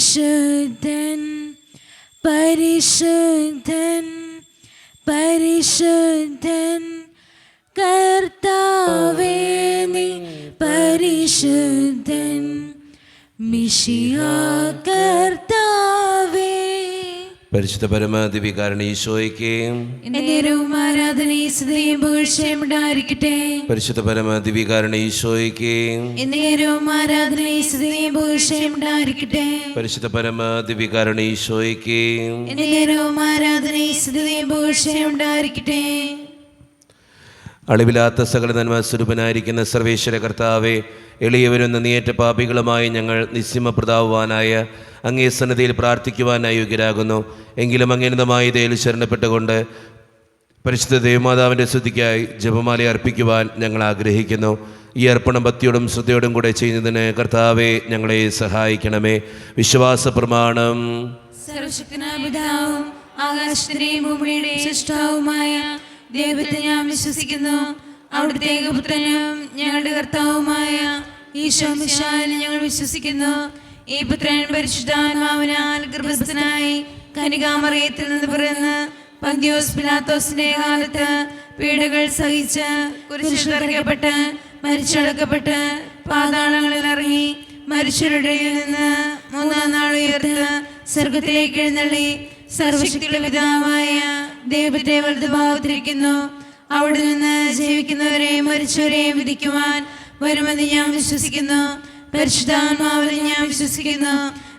പരിശുദ്ധൻ പരിശുദ്ധൻ പരിശുദ്ധൻ കർത്താവേ നീ പരിശുദ്ധൻ മിശിഹാ കർത്താവേ. പരിശുദ്ധ പരമാദിവികാരണ ഈശോയ്ക്ക് ആരാധനയും സ്തുതിയും പുകഴ്ചയും ഉണ്ടായിരിക്കട്ടെ. പരിശുദ്ധ പരമാദിവികാരണ ഈശോയ്ക്ക് ആരാധനയും സ്തുതിയും പുകഴ്ചയും ഉണ്ടായിരിക്കട്ടെ. പരിശുദ്ധ പരമാദിവികാരണ ഈശോയ്ക്ക് ആരാധനയും സ്തുതിയും പുകഴ്ചയും ഉണ്ടായിരിക്കട്ടെ. അളിവില്ലാത്ത സകല നന്മ സ്വരൂപനായിരിക്കുന്ന സർവേശ്വര കർത്താവെ, എളിയവരും നന്ദിയേറ്റ പാപികളുമായി ഞങ്ങൾ നിസ്യമപ്രതാവുവാനായ അങ്ങേ സന്നിധിയിൽ പ്രാർത്ഥിക്കുവാനായി യോഗ്യരാകുന്നു. എങ്കിലും അങ്ങേനതമായി ദയയിൽ ശരണപ്പെട്ടുകൊണ്ട് പരിശുദ്ധ ദേവമാതാവിൻ്റെ സ്തുതിക്കായി ജപമാല അർപ്പിക്കുവാൻ ഞങ്ങൾ ആഗ്രഹിക്കുന്നു. ഈ അർപ്പണം ഭക്തിയോടും ശ്രദ്ധയോടും കൂടെ ചെയ്യുന്നതിന് കർത്താവെ ഞങ്ങളെ സഹായിക്കണമേ. വിശ്വാസ പ്രമാണം. സർവശക്തനായ പിതാവും ആകാശത്തിന്റെയും ഭൂമിയുടെയും സൃഷ്ടാവുമായ ദൈവത്തെ ഞാൻ വിശ്വസിക്കുന്നു. അവിടുത്തെ ഏകപുത്രനും ഞങ്ങളുടെ കർത്താവുമായ ഈശോ മിശിഹായിൽ ഞങ്ങൾ വിശ്വസിക്കുന്നു. ഈ പുത്രൻ പരിശുദ്ധാത്മാവിനാൽ ഗർഭസ്ഥനായി കന്യകാമറിയത്തിൽ നിന്ന് പിറന്ന് പന്തിയോസ് പിലാത്തോസിന്റെ കാലത്ത് പീഡകൾ സഹിച്ച് കുരിശിൽ തറയ്ക്കപ്പെട്ട് മരിച്ചടക്കപ്പെട്ട് പാതാളങ്ങളിൽ ഇറങ്ങി മരിച്ചവരുടെ നിന്ന് മൂന്നാം നാൾ ഉയർത്ത് സ്വർഗത്തിലേക്ക് എഴുന്നള്ളി സർവശക്തിയുടെ പിതാവായ ദൈവത്തെ വലതുഭാഗത്തിരിക്കുന്നു. അവിടെ നിന്ന് ജീവിക്കുന്നവരെയും മരിച്ചവരെയും വിധിക്കുവാൻ വരുമെന്ന് ഞാൻ വിശ്വസിക്കുന്നു. പരിശുദ്ധാത്മാവിൽ ഞാൻ വിശ്വസിക്കുന്നു.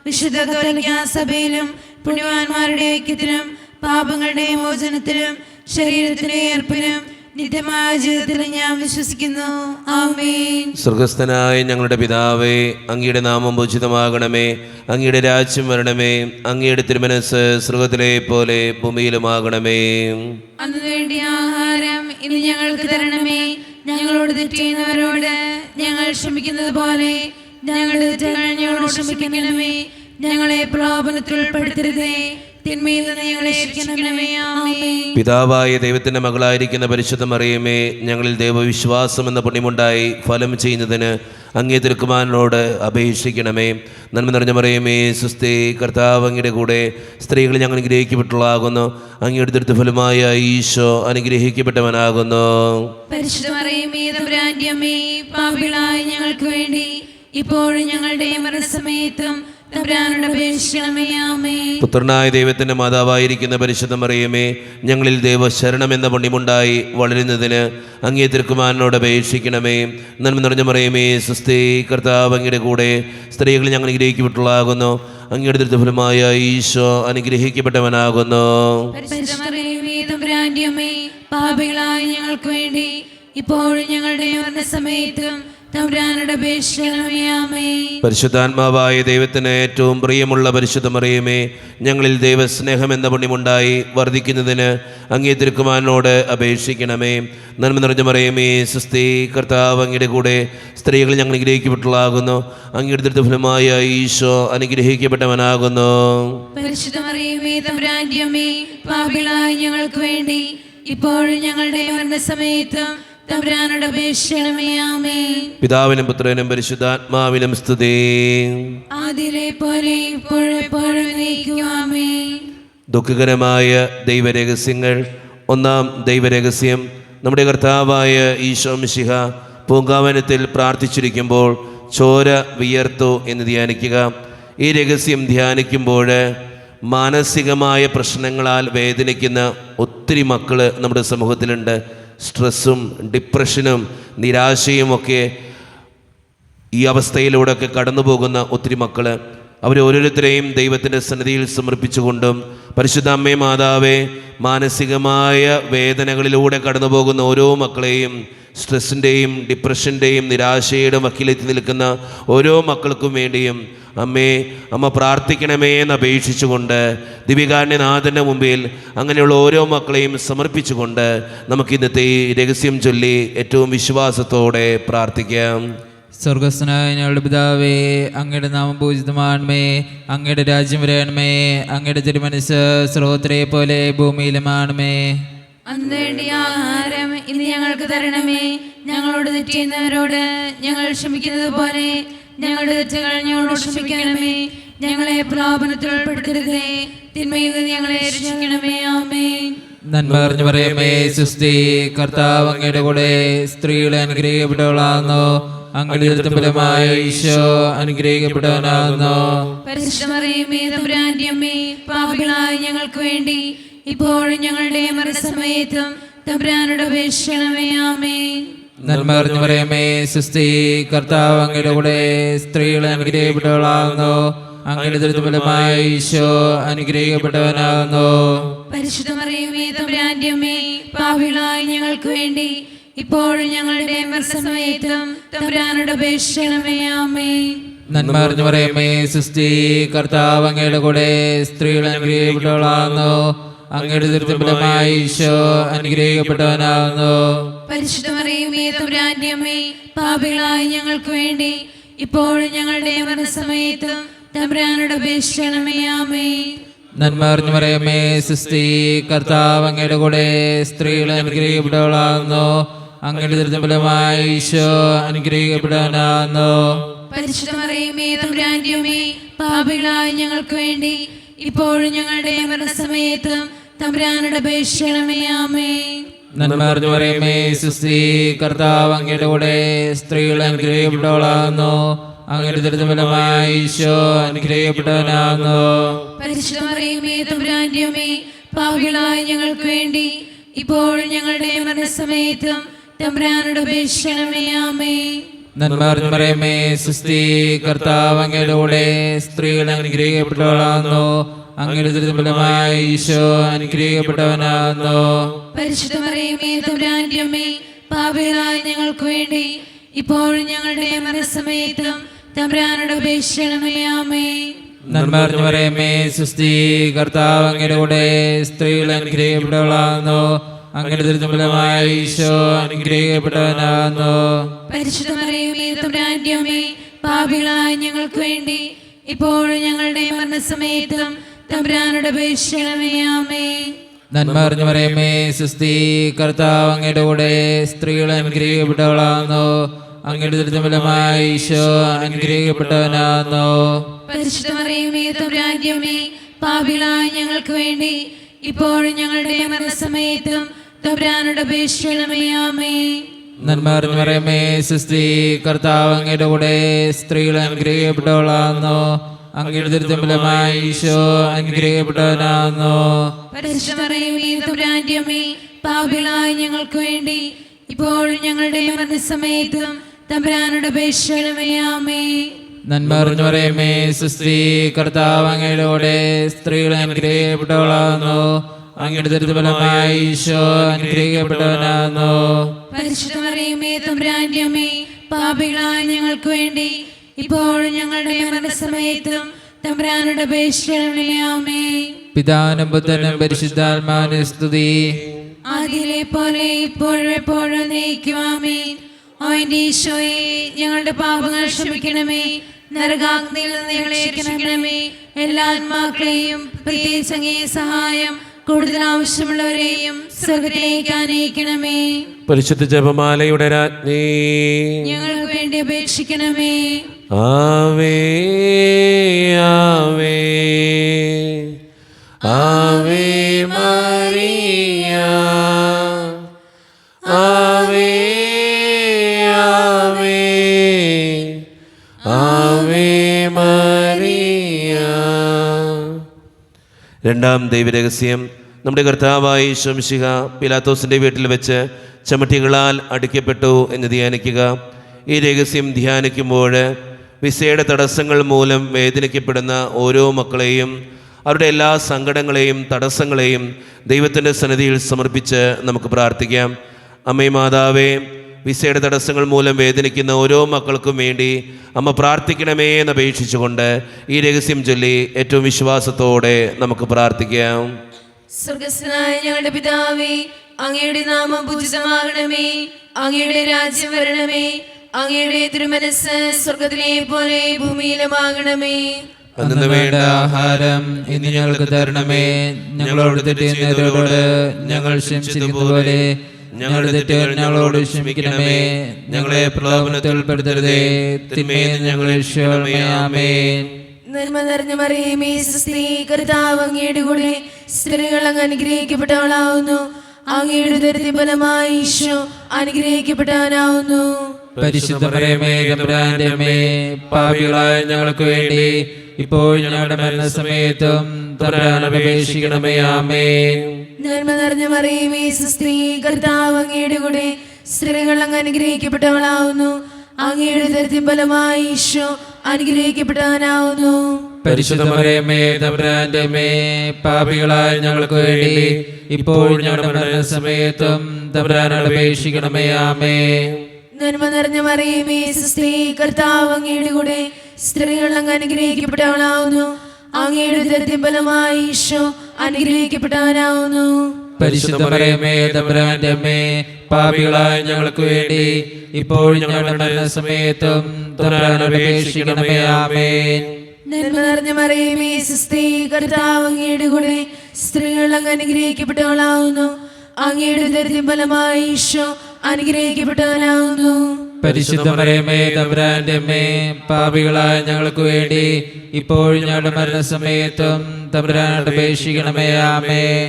വിശുദ്ധ കത്തോലിക്കാ സഭയിലും പുണ്യവാന്മാരുടെ ഐക്യത്തിലും പാപങ്ങളുടെ മോചനത്തിലും ശരീരത്തിന്റെ ഏർപ്പിലും നിത്യമായ ജീവിതത്തിൽ ഞാൻ വിശ്വസിക്കുന്നു. ആമേൻ. സ്വർഗസ്ഥനായ ഞങ്ങളുടെ പിതാവേ, അങ്ങയുടെ നാമം പൂജിതമാകണമേ. അങ്ങയുടെ രാജ്യം വരണമേ. അങ്ങയുടെ തിരുമനസ്സ് സ്വർഗത്തിലെ പോലെ ഭൂമിയിലുമാകണമേ. അന്നു വേണ്ടിയ ആഹാരം ഇന്ന് ഞങ്ങൾക്ക് തരണമേ. ഞങ്ങളോട് തെറ്റ് ചെയ്യുന്നവരോട് ഞങ്ങൾ ക്ഷമിക്കുന്നത് പോലെ ഞങ്ങളുടെ തെറ്റുകൾ ഞങ്ങളോട് ക്ഷമിക്കണമേ. ഞങ്ങളെ പ്രലോഭനത്തിൽ ഉൾപ്പെടുത്തരുതേ, തിന്മയിൽ നിന്ന് ഞങ്ങളെ രക്ഷിക്കണമേ. ആമേൻ. പിതാവായ ദൈവത്തിന്റെ മകളായിരിക്കുന്ന പരിശുദ്ധ മറിയമേ, ഞങ്ങളിൽ ദൈവവിശ്വാസം എന്ന പുണ്യമുണ്ടായി ഫലം ചെയ്യുന്നതിന് അങ്ങേ തിരുക്കുമാരനോട് അപേക്ഷിക്കണമേ. നന്മ നിറഞ്ഞ മറിയമേ, സുസ്ഥി, കർത്താവ് അങ്ങയുടെ കൂടെ സ്ത്രീകൾ ഞങ്ങൾ അനുഗ്രഹിക്കപ്പെട്ടുള്ളതാകുന്നു. അങ്ങയുടെ ദുരിതഫലമായ ഈശോ അനുഗ്രഹിക്കപ്പെട്ടവനാകുന്നു. പരിശുദ്ധ മറിയമേ, തമ്പുരാന്റെ അമ്മേ, പാപികളായ ഞങ്ങൾക്ക് വേണ്ടി ഇപ്പോഴും ഞങ്ങളുടെ മരണസമയത്തും തമ്പുരാനോട് അപേക്ഷിക്കണമേ. ആമേൻ. പുത്രനായ ദൈവത്തിന്റെ മാതാവായിരിക്കുന്ന പരിശുദ്ധ മറിയമേ, ഞങ്ങളിൽ ദൈവശരണം എന്ന പുണ്യമുണ്ടായി വളരുന്നതിന് അങ്ങേ തിരുക്കുമാരനോട് അപേക്ഷിക്കണമേ. നന്മ നിറഞ്ഞ മറിയമേ, സുസ്ഥി, കർത്താവ് അങ്ങയുടെ കൂടെ സ്ത്രീകൾ ഞങ്ങൾ അനുഗ്രഹിക്കപ്പെട്ടുള്ളതാകുന്നു. അങ്ങയുടെ ദുരിതഫലമായ ഈശോ അനുഗ്രഹിക്കപ്പെട്ടവനാകുന്നു. പരിശുദ്ധ മറിയമേ, തമ്പുരാന്റെ അമ്മേ, പാപികളായ ഞങ്ങൾക്ക് വേണ്ടി ഇപ്പോഴും ഞങ്ങളുടെ മരണസമയത്തും തമ്പുരാനോട് അപേക്ഷിക്കണമേ. ആമേൻ. പരിശുദ്ധാത്മാവായ ദൈവത്തിന് ഏറ്റവും പ്രിയമുള്ള പരിശുദ്ധ മറിയമേ, ഞങ്ങളിൽ ദൈവസ്നേഹം എന്ന പുണ്യമുണ്ടായി വർദ്ധിക്കുന്നതിന് അങ്ങേ തിരുക്കുമാരനോട് അപേക്ഷിക്കണമേ. നന്മ നിറഞ്ഞ മറിയമേ, സുസ്ഥി, കർത്താവ് അങ്ങയുടെ കൂടെ സ്ത്രീകൾ ഞങ്ങൾ അനുഗ്രഹിക്കപ്പെട്ടുള്ളതാകുന്നു. അങ്ങയുടെ ദുരിതഫലമായ ഈശോ അനുഗ്രഹിക്കപ്പെട്ടവനാകുന്നു. പരിശുദ്ധ മറിയമേ, തമ്പുരാന്റെ അമ്മേ, പാപികളായ ഞങ്ങൾക്ക് വേണ്ടി ഇപ്പോഴും ഞങ്ങളുടെ മരണസമയത്തും തമ്പുരാനോട് അപേക്ഷിക്കണമേ. ആമേൻ. പിതാവിനും പുത്രനും പരിശുദ്ധാത്മാവിനും സ്തുതി. ആദിയിലെ പോലെ ഇപ്പോഴെപ്പോഴും എന്നേക്കും. ആമേൻ. ദുഃഖകരമായ ദൈവരഹസ്യങ്ങൾ. ഒന്നാം ദൈവരഹസ്യം, നമ്മുടെ കർത്താവായ ഈശോ മിശിഹ പൂങ്കാവനത്തിൽ പ്രാർത്ഥിച്ചിരിക്കുമ്പോൾ ചോര വിയർത്തു എന്ന് ധ്യാനിക്കുക. ഈ രഹസ്യം ധ്യാനിക്കുമ്പോൾ മാനസികമായ പ്രശ്നങ്ങളാൽ വേദനിക്കുന്ന ഒത്തിരി മക്കൾ നമ്മുടെ സമൂഹത്തിലുണ്ട്. സ്ട്രെസ്സും ഡിപ്രഷനും നിരാശയും ഒക്കെ ഈ അവസ്ഥയിലൂടെയൊക്കെ കടന്നു പോകുന്ന ഒത്തിരി മക്കൾ, അവരോരോരുത്തരെയും ദൈവത്തിൻ്റെ സന്നിധിയിൽ സമർപ്പിച്ചുകൊണ്ടും പരിശുദ്ധ അമ്മേ മാതാവേ, മാനസികമായ വേദനകളിലൂടെ കടന്നു പോകുന്ന ഓരോ മക്കളെയും, സ്ട്രെസ്സിൻ്റെയും ഡിപ്രഷൻ്റെയും നിരാശയുടെയും വക്കിലെത്തി നിൽക്കുന്ന ഓരോ മക്കൾക്കും വേണ്ടിയും അമ്മ പ്രാർത്ഥിക്കണമേ എന്ന് അപേക്ഷിച്ചുകൊണ്ട് ദിവ്യകാരുണ്യനാഥൻ്റെ മുമ്പിൽ അങ്ങനെയുള്ള ഓരോ മക്കളെയും സമർപ്പിച്ചുകൊണ്ട് നമുക്ക് ഇന്നത്തെ ഈ രഹസ്യം ചൊല്ലി ഏറ്റവും വിശ്വാസത്തോടെ പ്രാർത്ഥിക്കാം. സ്വർഗസ്ഥനായ ഞങ്ങളുടെ പിതാവേ, അങ്ങയുടെ നാമം പൂജിതമാണമേ. അങ്ങയുടെ രാജ്യം വരണമേ. അങ്ങയുടെ തിരുമനസ്സ് സ്രോതരെ പോലെ ഭൂമിയിലുമാണമേ. അന്ന് വേണ്ടിയ ആഹാരം ഇന്ന് ഞങ്ങൾക്ക് തരണമേ. ഞങ്ങളോട് തെറ്റ് ചെയ്യുന്നവരോട് ഞങ്ങൾ ക്ഷമിക്കുന്നത് പോലെ ഞങ്ങളുടെ തെറ്റുകൾ ഞങ്ങളോട് ക്ഷമിക്കണമേ. ഞങ്ങളെ പ്രലോഭനത്തിൽ ഉൾപ്പെടുത്തരുതേ, തിന്മയിൽ നിന്ന് ഞങ്ങളെ രക്ഷിക്കണമേ. ആമേൻ. നന്മ നിറഞ്ഞ മറിയമേ, സ്വസ്തി, കർത്താവ് അങ്ങയുടെ കൂടെ, സ്ത്രീകളെ അനുഗ്രഹിക്കപ്പെട്ടവളാകുന്നു. അങ്ങയുടെ ഉദരത്തിൻ ഫലമായ ഈശോ അനുഗ്രഹിക്കപ്പെട്ടവനാകുന്നു. പരിശുദ്ധ മറിയമേ, തമ്പുരാന്റെ അമ്മേ, പാപികളായ ഞങ്ങൾക്ക് വേണ്ടി ഇപ്പോഴും ഞങ്ങളുടെ മരണസമയത്തും തമ്പുരാനോട് അപേക്ഷിക്കണമേ. ആമേൻ. നന്മ നിറഞ്ഞ മറിയമേ, സ്വസ്തി, കർത്താവ് അങ്ങയുടെ കൂടെ, സ്ത്രീകളെ അനുഗ്രഹിക്കപ്പെട്ടവളാകുന്നു. അങ്ങയുടെ ഉദരത്തിൻ ഫലമായ ഈശോ അനുഗ്രഹിക്കപ്പെട്ടവനാകുന്നു. പരിശുദ്ധ മറിയമേ, തമ്പുരാന്റെ അമ്മേ, പാപികളായ ഞങ്ങൾക്ക് വേണ്ടി ഇപ്പോഴും ഞങ്ങളുടെ മരണസമയത്തും തമ്പുരാനോട് അപേക്ഷിക്കണമേ. ആമേൻ. നന്മ നിറഞ്ഞ മറിയമേ, സ്വസ്തി, കർത്താവ് അങ്ങയുടെ കൂടെ, സ്ത്രീകളെ അനുഗ്രഹിക്കപ്പെട്ടവളാകുന്നു. അങ്ങയുടെ ഉദരത്തിൻ ഫലമായ ഈശോ അനുഗ്രഹിക്കപ്പെട്ടവനാകുന്നു. പരിശുദ്ധ മറിയമേ, തമ്പുരാന്റെ അമ്മേ, പാപികളായ ഞങ്ങൾക്ക് വേണ്ടി ഇപ്പോഴും ഞങ്ങളുടെ മരണസമയത്തും തമ്പുരാനോട് അപേക്ഷിക്കണമേ. ആമേൻ. നന്മ നിറഞ്ഞ മറിയമേ, സ്വസ്തി, കർത്താവ് അങ്ങയുടെ കൂടെ, സ്ത്രീകളെ അനുഗ്രഹിക്കപ്പെട്ടവളാകുന്നു. അങ്ങയുടെ ഉദരത്തിൻ ഫലമായ ഈശോ അനുഗ്രഹിക്കപ്പെട്ടവനാകുന്നു. പരിശുദ്ധ മറിയമേ, തമ്പുരാന്റെ അമ്മേ, പാപികളായ ഞങ്ങൾക്ക് വേണ്ടി ഇപ്പോഴും ഞങ്ങളുടെ മരണസമയത്തും തമ്പുരാനോട് അപേക്ഷിക്കണമേ. ആമേൻ. നന്മ നിറഞ്ഞ മറിയമേ, സ്വസ്തി, കർത്താവ് അങ്ങയുടെ കൂടെ, സ്ത്രീകളെ അനുഗ്രഹിക്കപ്പെട്ടവളാകുന്നു. അങ്ങയുടെ ഉദരത്തിൻ ഫലമായ ഈശോ അനുഗ്രഹിക്കപ്പെട്ടവനാകുന്നു. പരിശുദ്ധ മറിയമേ, തമ്പുരാന്റെ അമ്മേ, പാപികളായ ഞങ്ങൾക്ക് വേണ്ടി ഇപ്പോഴും ഞങ്ങളുടെ മരണസമയത്തും തമ്പുരാനോട് അപേക്ഷിക്കണമേ. ആമേൻ. നന്മ നിറഞ്ഞ മറിയമേ, സ്വസ്തി, കർത്താവ് അങ്ങയുടെ കൂടെ, സ്ത്രീകളെ അനുഗ്രഹിക്കപ്പെട്ടവളാകുന്നു. അങ്ങയുടെ ഉദരത്തിൻ ഫലമായ ഈശോ അനുഗ്രഹിക്കപ്പെട്ടവനാകുന്നു. പരിശുദ്ധ മറിയമേ, തമ്പുരാന്റെ അമ്മേ, പാപികളായ ഞങ്ങൾക്ക് വേണ്ടി ഇപ്പോഴും ഞങ്ങളുടെ മരണസമയത്തും തമ്പുരാനോട് അപേക്ഷിക്കണമേ. ആമേൻ. നന്മ നിറഞ്ഞ മറിയമേ, സ്വസ്തി, കർത്താവ് അങ്ങയുടെ കൂടെ, സ്ത്രീകളെ അനുഗ്രഹിക്കപ്പെട്ടവളാകുന്നു. അങ്ങയുടെ ഉദരത്തിൻ ഫലമായ ഈശോ അനുഗ്രഹിക്കപ്പെട്ടവനാകുന്നു. പരിശുദ്ധ മറിയമേ, തമ്പുരാന്റെ അമ്മേ, പാപികളായ ഞങ്ങൾക്ക് വേണ്ടി ഇപ്പോഴും ഞങ്ങളുടെ മരണസമയത്തും തമ്പുരാനോട് അപേക്ഷിക്കണമേ. ആമേൻ. നന്മ നിറഞ്ഞ മറിയമേ, സ്വസ്തി, കർത്താവ് അങ്ങയുടെ കൂടെ, സ്ത്രീകളെ അനുഗ്രഹിക്കപ്പെട്ടവളാകുന്നു. അങ്ങയുടെ ഉദരത്തിൻ ഫലമായ ഈശോ അനുഗ്രഹിക്കപ്പെട്ടവനാകുന്നു. പരിശുദ്ധ മറിയമേ, തമ്പുരാന്റെ അമ്മേ, പാപികളായ ഞങ്ങൾക്ക് വേണ്ടി ഇപ്പോഴും ഞങ്ങളുടെ മരണസമയത്തും തമ്പുരാനോട് അപേക്ഷിക്കണമേ. ആമേൻ. നന്മ നിറഞ്ഞ മറിയമേ, സ്വസ്തി, കർത്താവ് അങ്ങയുടെ കൂടെ, സ്ത്രീകളെ അനുഗ്രഹിക്കപ്പെട്ടവളാകുന്നു. അങ്ങയുടെ ഉദരത്തിൻ ഫലമായ ഈശോ അനുഗ്രഹിക്കപ്പെട്ടവനാകുന്നു. പരിശുദ്ധ മറിയമേ, തമ്പുരാന്റെ അമ്മേ, പാപികളായ ഞങ്ങൾക്ക് വേണ്ടി ഇപ്പോഴും ഞങ്ങളുടെ മരണസമയത്തും തമ്പുരാനോട് അപേക്ഷിക്കണമേ. ആമേൻ. നന്മ നിറഞ്ഞ മറിയമേ, സ്വസ്തി, കർത്താവ് അങ്ങയുടെ കൂടെ, സ്ത്രീകളെ അനുഗ്രഹിക്കപ്പെട്ടവളാകുന്നു. അങ്ങയുടെ ഉദരത്തിൻ ഫലമായ ഈശോ അനുഗ്രഹിക്കപ്പെട്ടവനാകുന്നു. പരിശുദ്ധ മറിയമേ, തമ്പുരാന്റെ അമ്മേ, പാപികളായ ഞങ്ങൾക്ക് വേണ്ടി ഇപ്പോഴും ഞങ്ങളുടെ മരണസമയത്തും തമ്പുരാനോട് അപേക്ഷിക്കണമേ. ആമേൻ. പിതാവിനും പുത്രനും പരിശുദ്ധാത്മാവിനും സ്തുതി. ആദിയിലെ പോലെ ഇപ്പോഴും എപ്പോഴും എന്നേക്കും. ആമേൻ. ഓ എന്റെ ഈശോയെ, ഞങ്ങളുടെ പാപങ്ങൾ ക്ഷമിക്കണമേ, നരകാഗ്നിയിൽ നിന്ന് ഞങ്ങളെ രക്ഷിക്കണമേ. എല്ലാ ആത്മാക്കളെയും പ്രത്യേകിച്ച് അങ്ങേ സഹായം കൂടുതൽ ആവശ്യമുള്ളവരെയും സ്വർഗ്ഗത്തിലേക്ക് ആനയിക്കണമേ. പരിശുദ്ധ ജപമാലയുടെ രാജ്ഞി, ഞങ്ങൾക്ക് വേണ്ടി അപേക്ഷിക്കണമേ. ആവേ ആവേ ആവേ മറിയ, ആവേ ആവേ ആവേ മറിയ. രണ്ടാം ദൈവരഹസ്യം, നമ്മുടെ കർത്താവായ യേശു മിശിഹ പിലാത്തോസിൻ്റെ വീട്ടിൽ വെച്ച് ചമട്ടികളാൽ അടിക്കപ്പെട്ടു എന്ന് ധ്യാനിക്കുക. ഈ രഹസ്യം ധ്യാനിക്കുമ്പോൾ വിസയുടെ തടസ്സങ്ങൾ മൂലം വേദനിക്കപ്പെടുന്ന ഓരോ മക്കളെയും അവരുടെ എല്ലാ സങ്കടങ്ങളെയും തടസ്സങ്ങളെയും ദൈവത്തിൻ്റെ സന്നിധിയിൽ സമർപ്പിച്ച് നമുക്ക് പ്രാർത്ഥിക്കാം. അമ്മേ മാതാവേ, വിസയുടെ തടസ്സങ്ങൾ മൂലം വേദനിക്കുന്ന ഓരോ മക്കൾക്കും വേണ്ടി അമ്മ പ്രാർത്ഥിക്കണമേ എന്നപേക്ഷിച്ചുകൊണ്ട് ഈ രഹസ്യം ചൊല്ലി ഏറ്റവും വിശ്വാസത്തോടെ നമുക്ക് പ്രാർത്ഥിക്കാം. സ്വർഗ്ഗസ്ഥനായ ഞങ്ങളുടെ പിതാവേ, അങ്ങയുടെ നാമം പൂജിതമാകണമേ. അങ്ങയുടെ രാജ്യം വരണമേ. അങ്ങയുടെ തിരുമനസ്സ് സ്വർഗ്ഗത്തിലെ പോലെ ഭൂമിയിലുമാകണമേ. അന്ന് വേണ്ട ആഹാരം ഇന്ന് ഞങ്ങൾക്ക് തരണമേ. ഞങ്ങളോട് തെറ്റിയുന്നവരോട് ഞങ്ങൾ ക്ഷമിച്ചതുപോലെ ഞങ്ങളുടെ തെറ്റുകൾ ഞങ്ങളോട് ക്ഷമിക്കണമേ. ഞങ്ങളെ പ്രലോഭനത്തിൽ ഉൾപ്പെടുത്തരുതേ, തിന്മയിൽ നിന്ന് ഞങ്ങളെ രക്ഷിക്കണമേ. ആമേൻ. നന്മ നിറഞ്ഞ മറിയമേ സ്വസ്തി, കർത്താവ് അങ്ങയുടെ കൂടെ സ്ത്രീകൾ അങ്ങ് അനുഗ്രഹിക്കപ്പെട്ടവളാവുന്നു. അങ്ങയുടെ ഉദരത്തിൻ ഫലമായി ഈശോ അനുഗ്രഹിക്കപ്പെട്ടവനാവുന്നു. പരിശുദ്ധ മറിയമേ തമ്പുരാന്റെ അമ്മേ, പാപികളായ ഞങ്ങൾക്ക് വേണ്ടി ഇപ്പോൾ ഞങ്ങളുടെ മരണസമയത്തും തമ്പുരാനോട് അപേക്ഷിക്കണമേ. ആമേൻ. നന്മ നിറഞ്ഞ മറിയമേ സ്വസ്തി, കർത്താവ് അങ്ങയുടെ കൂടെ സ്ത്രീകൾ അങ്ങ് അനുഗ്രഹിക്കപ്പെട്ടവളാവുന്നു. അങ്ങയുടെ ഉദരത്തിൻ ഫലമായി ഈശോ അനുഗ്രഹിക്കപ്പെട്ടവനാവുന്നു. പരിശുദ്ധ മറിയമേ തമ്പുരാന്റെ അമ്മേ, പാപികളായ ഞങ്ങൾക്ക് വേണ്ടി ഇപ്പോൾ ഞങ്ങളുടെ മരണസമയത്തും തമ്പുരാനോട് അപേക്ഷിക്കണമേ. ആമേൻ. നന്മ നിറഞ്ഞ മറിയമേ സ്വസ്തി, കർത്താവ് അങ്ങയുടെ കൂടെ സ്ത്രീകൾ അങ്ങ് അനുഗ്രഹിക്കപ്പെട്ടവളാവുന്നു. അങ്ങയുടെ ഉദരത്തിൻ ഫലമായി ഈശോ അനുഗ്രഹിക്കപ്പെട്ടവനാവുന്നു. പരിശുദ്ധ മറിയമേ തമ്പുരാന്റെ അമ്മേ, പാപികളായ ഞങ്ങൾക്ക് വേണ്ടി ഇപ്പോൾ ഞങ്ങളുടെ മരണസമയത്തും തമ്പുരാനോട് അപേക്ഷിക്കണമേ. ആമേൻ. നന്മ നിറഞ്ഞ മറിയമേ സ്വസ്തി, കർത്താവ് അങ്ങയുടെ കൂടെ സ്ത്രീകൾ അങ്ങ് അനുഗ്രഹിക്കപ്പെട്ടവളാവുന്നു. അങ്ങയുടെ ഉദരത്തിൻ ഫലമായി ഈശോ അനുഗ്രഹിക്കപ്പെട്ടവനാവുന്നു. പരിശുദ്ധ മറിയമേ തമ്പുരാന്റെ അമ്മേ, പാപികളായ ഞങ്ങൾക്ക് വേണ്ടി ഇപ്പോൾ ഞങ്ങളുടെ മരണസമയത്തും തമ്പുരാനോട് അപേക്ഷിക്കണമേ. ആമേൻ.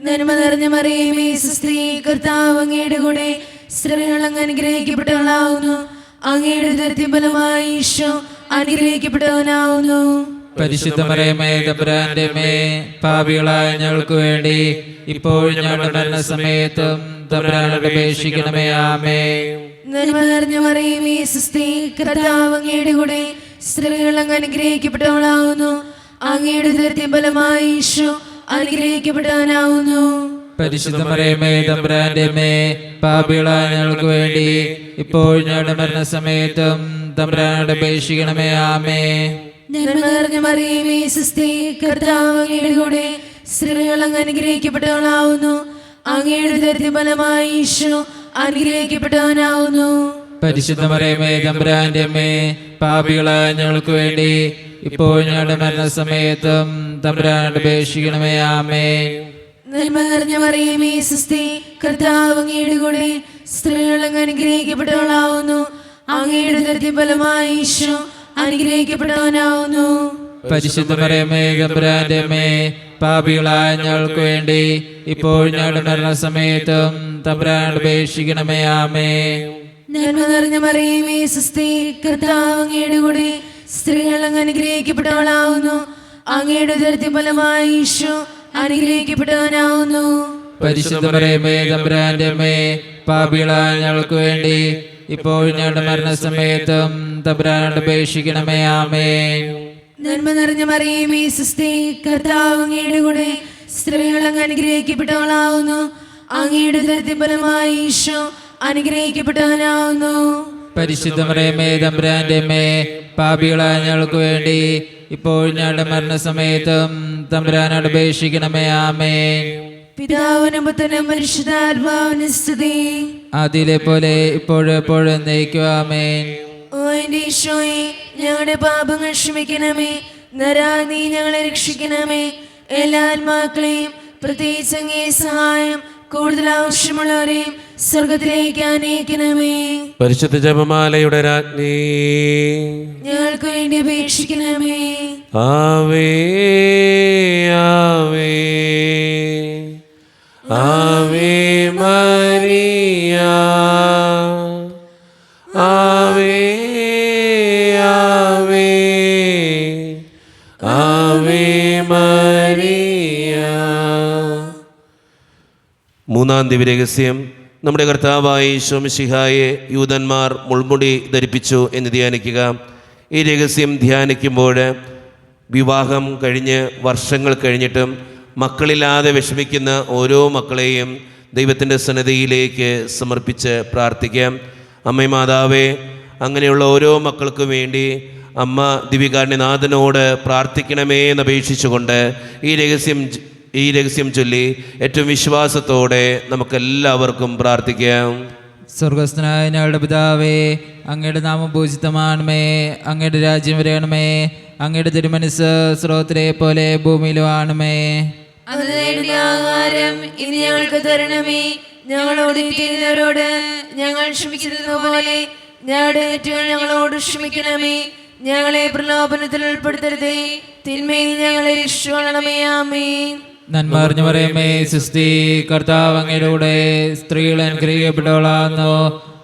നന്മ നിറഞ്ഞ മറിയമേ സ്വസ്തി, കർത്താവ് അങ്ങയുടെ കൂടെ സ്ത്രീകൾ അങ്ങ് അനുഗ്രഹിക്കപ്പെട്ടവളാവുന്നു. അങ്ങയുടെ ഉദരത്തിൻ ഫലമായി ഈശോ അനുഗ്രഹിക്കപ്പെട്ടവനാവുന്നു. പരിശുദ്ധ മറിയമേ തമ്പുരാന്റെ അമ്മേ, പാപികളായ ഞങ്ങൾക്ക് വേണ്ടി ഇപ്പോൾ ഞങ്ങളുടെ മരണസമയത്തും തമ്പുരാനോട് അപേക്ഷിക്കണമേ. ആമേൻ. നന്മ നിറഞ്ഞ മറിയമേ സ്വസ്തി, കർത്താവ് അങ്ങയുടെ കൂടെ സ്ത്രീകൾ അങ്ങ് അനുഗ്രഹിക്കപ്പെട്ടവളാവുന്നു. അങ്ങയുടെ ഉദരത്തിൻ ഫലമായി ഈശോ അനുഗ്രഹിക്കപ്പെട്ടവനാവുന്നു. പരിശുദ്ധ മറിയമേ തമ്പുരാന്റെ അമ്മേ, പാപികളായ ഞങ്ങൾക്ക് വേണ്ടി ഇപ്പോൾ ഞങ്ങളുടെ മരണസമയത്തും തമ്പുരാനോട് അപേക്ഷിക്കണമേ. ആമേൻ. നന്മ നിറഞ്ഞ മറിയമേ സ്വസ്തി, കർത്താവ് അങ്ങയുടെ കൂടെ സ്ത്രീകൾ അങ്ങ് അനുഗ്രഹിക്കപ്പെട്ടവളാവുന്നു. അങ്ങയുടെ ഉദരത്തിൻ ഫലമായി ഈശോ അനുഗ്രഹിക്കപ്പെട്ടവനാവുന്നു. പരിശുദ്ധ മറിയമേ തമ്പുരാന്റെ അമ്മേ, പാപികളായ ഞങ്ങൾക്ക് വേണ്ടി ഇപ്പോൾ ഞങ്ങളുടെ മരണസമയത്തും തമ്പുരാനോട് അപേക്ഷിക്കണമേ. ആമേൻ. നന്മ നിറഞ്ഞ മറിയമേ സ്വസ്തി, കർത്താവ് അങ്ങയുടെ കൂടെ സ്ത്രീകൾ അങ്ങ് അനുഗ്രഹിക്കപ്പെട്ടവളാവുന്നു. അങ്ങയുടെ ഉദരത്തിൻ ഫലമായി ഈശോ അനുഗ്രഹിക്കപ്പെട്ടവനാവുന്നു. പരിശുദ്ധ മറിയമേ തമ്പുരാന്റെ അമ്മേ, പാപികളായ ഞങ്ങൾക്ക് വേണ്ടി ഇപ്പോൾ ഞങ്ങളുടെ മരണസമയത്തും തമ്പുരാനോട് അപേക്ഷിക്കണമേ. ആമേൻ. നന്മ നിറഞ്ഞ മറിയമേ സ്വസ്തി, കർത്താവ് അങ്ങയുടെ കൂടെ സ്ത്രീകൾ അങ്ങ് അനുഗ്രഹിക്കപ്പെട്ടവളാവുന്നു. അങ്ങയുടെ ഉദരത്തിൻ ഫലമായി ഈശോ അനുഗ്രഹിക്കപ്പെട്ടവനാവുന്നു. പരിശുദ്ധ മറിയമേ തമ്പുരാന്റെ അമ്മേ, പാപികളായ ഞങ്ങൾക്ക് വേണ്ടി ഇപ്പോൾ ഞങ്ങളുടെ മരണസമയത്തും തമ്പുരാനോട് അപേക്ഷിക്കണമേ. ആമേൻ. നന്മ നിറഞ്ഞ മറിയമേ സ്വസ്തി, കർത്താവ് അങ്ങയുടെ കൂടെ സ്ത്രീകൾ അങ്ങ് അനുഗ്രഹിക്കപ്പെട്ടവളാവുന്നു. അങ്ങയുടെ ഉദരത്തിൻ ഫലമായി ഈശോ അനുഗ്രഹിക്കപ്പെട്ടവനാവുന്നു. പരിശുദ്ധ മറിയമേ തമ്പുരാന്റെ അമ്മേ, പാപികളായ ഞങ്ങൾക്ക് വേണ്ടി ഇപ്പോൾ ഞങ്ങളുടെ മരണസമയത്തും തമ്പുരാനോട് അപേക്ഷിക്കണമേ. ആമേൻ. പിതാവിനും പുത്രനും പരിശുദ്ധാത്മാവിനും സ്തുതി. ആദിയിലെ പോലെ ഇപ്പോഴും എപ്പോഴും എന്നേക്കും. ആമേൻ. ഓ എന്റെ ഈശോയെ, ഞങ്ങളുടെ പാപങ്ങൾ ക്ഷമിക്കണമേ. നരാ നീ ഞങ്ങളെ രക്ഷിക്കണമേ. എല്ലാ ആത്മാക്കളെയും പ്രത്യേകിച്ച് അങ്ങേ സഹായം കൂടുതൽ ആവശ്യമുള്ളവരെയും സ്വർഗത്തിലേക്ക് അനയിക്കണമേ. പരിശുദ്ധ ജപമാലയുടെ രാജ്ഞി, ഞങ്ങൾക്ക് വേണ്ടി അപേക്ഷിക്കണമേ. ആവേ ആവേ ആവേ മരിയ, ആവേ ആവേ ആവേ മരിയ. മൂന്നാം ദിവ്യരഹസ്യം, നമ്മുടെ കർത്താവായ ഈശോ മിശിഹായെ യൂദന്മാർ മുൾമുടി ധരിപ്പിച്ചു എന്ന് ധ്യാനിക്കുക. ഈ രഹസ്യം ധ്യാനിക്കുമ്പോൾ വിവാഹം കഴിഞ്ഞ് വർഷങ്ങൾ കഴിഞ്ഞിട്ടും മക്കളില്ലാതെ വിഷമിക്കുന്ന ഓരോ മക്കളെയും ദൈവത്തിൻ്റെ സന്നിധിയിലേക്ക് സമർപ്പിച്ച് പ്രാർത്ഥിക്കാം. അമ്മേ മാതാവേ, അങ്ങനെയുള്ള ഓരോ മക്കൾക്കും വേണ്ടി അമ്മ ദിവികാരുണ്യനാഥനോട് പ്രാർത്ഥിക്കണമേ എന്നപേക്ഷിച്ചുകൊണ്ട് ഈ രഹസ്യം ചൊല്ലി ഏറ്റവും വിശ്വാസത്തോടെ നമുക്കെല്ലാവർക്കും പ്രാർത്ഥിക്കാം. സ്വർഗസ്ഥനായ ഞങ്ങളുടെ പിതാവേ, അങ്ങയുടെ നാമം പൂജിതമാണമേ. അങ്ങയുടെ രാജ്യം വരണമേ. അങ്ങയുടെ തിരുമനസ്സ് സ്രോതത്തിലെ പോലെ ഭൂമിയിലും ആണമേ. അന്ന് വേണ്ട ആഹാരം ഇനി ഞങ്ങൾക്ക് തരണമേ. ഞങ്ങളോട് ചെയ്യുന്നവരോട് ഞങ്ങൾ ക്ഷമിക്കുന്നത് പോലെ ഞങ്ങളുടെ തെറ്റുകൾ ഞങ്ങളോട് ക്ഷമിക്കണമേ. ഞങ്ങളെ പ്രലോഭനത്തിൽ ഉൾപ്പെടുത്തരുതേ. തിന്മയിൽ ഞങ്ങളെ രക്ഷിക്കണമേ. ആമേൻ. നന്മ അറിഞ്ഞു പറയുമേ സുസ്തി, കർത്താവ് അങ്ങയുടെ കൂടെ സ്ത്രീകൾ അനുഗ്രഹിക്കപ്പെട്ടവളാകുന്നു.